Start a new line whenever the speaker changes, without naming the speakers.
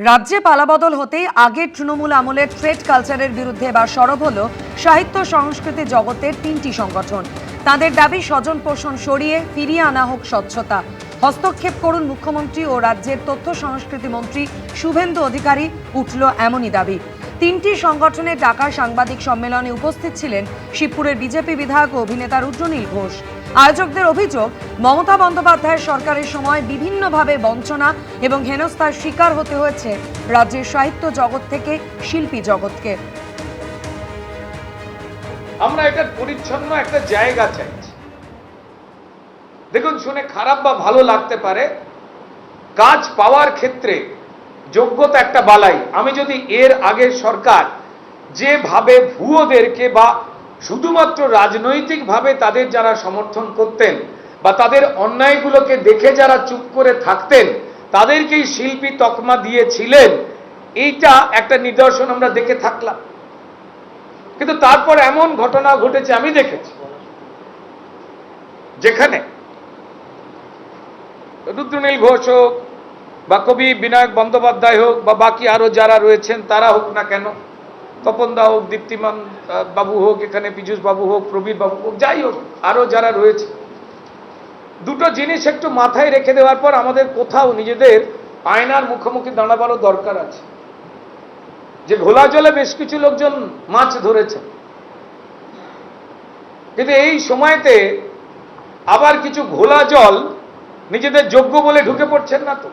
রাজ্যে পালাবদল হতেই আগের তৃণমূল আমলের ট্রেড কালচারের বিরুদ্ধে এবার সরব হল সাহিত্য সংস্কৃতি জগতের তিনটি সংগঠন। তাদের দাবি স্বজন পোষণ সরিয়ে ফিরিয়ে আনা হোক স্বচ্ছতা। হস্তক্ষেপ করুন মুখ্যমন্ত্রী ও রাজ্যের তথ্য সংস্কৃতি মন্ত্রী শুভেন্দু অধিকারী। উঠল এমনই দাবি। তিনটি সংগঠনের ডাকা সাংবাদিক সম্মেলনে উপস্থিত ছিলেন শিবপুরের বিজেপি বিধায়ক ও অভিনেতা রুদ্রনীল ঘোষ। আয়োজকদের অভিযোগ, মমতা বন্দ্যোপাধ্যায়ের সরকারের সময় বিভিন্নভাবে বঞ্চনা এবং হেনস্থার শিকার হতে হয়েছে রাজ্যের সাহিত্য জগৎ থেকে শিল্পী জগৎকে।
আমরা এটা পরিচ্ছন্ন একটা জায়গা চাইছি। দেখুন, শুনে খারাপ বা ভালো লাগতে পারে, কাজ পাওয়ার ক্ষেত্রে যোগ্যতা একটা বালাই। আমি যদি এর আগের সরকার যেভাবে ভুয়োদেরকে বা শুধুমাত্র রাজনৈতিকভাবে তাদের যারা সমর্থন করতেন বা তাদের অন্যায়গুলোকে দেখে যারা চুপ করে থাকতেন তাদেরকেই শিল্পী তকমা দিয়েছিলেন, এইটা একটা নিদর্শন আমরা দেখে থাকলাম। কিন্তু তারপর এমন ঘটনা ঘটেছে, আমি দেখেছি, যেখানে রুদ্রনীল ঘোষ হোক বা কবি বিনায়ক বন্দ্যোপাধ্যায় হোক বা বাকি আরো যারা রয়েছেন তারা হোক না কেন, তপনদা হোক, দীপ্তিমান বাবু হোক, এখানে পীযূষ বাবু হোক, প্রবীর বাবু হোক, যাই হোক আরো যারা রয়েছে, দুটো জিনিস একটু মাথায় রেখে দেওয়ার পর আমাদের কোথাও নিজেদের আয়নার মুখোমুখি দাঁড়াবারও দরকার আছে। যে ঘোলা জলে বেশ কিছু লোকজন মাছ ধরেছে, কিন্তু এই সময়তে আবার কিছু ঘোলা জল নিজেদের যোগ্য বলে ঢুকে পড়ছেন না তো।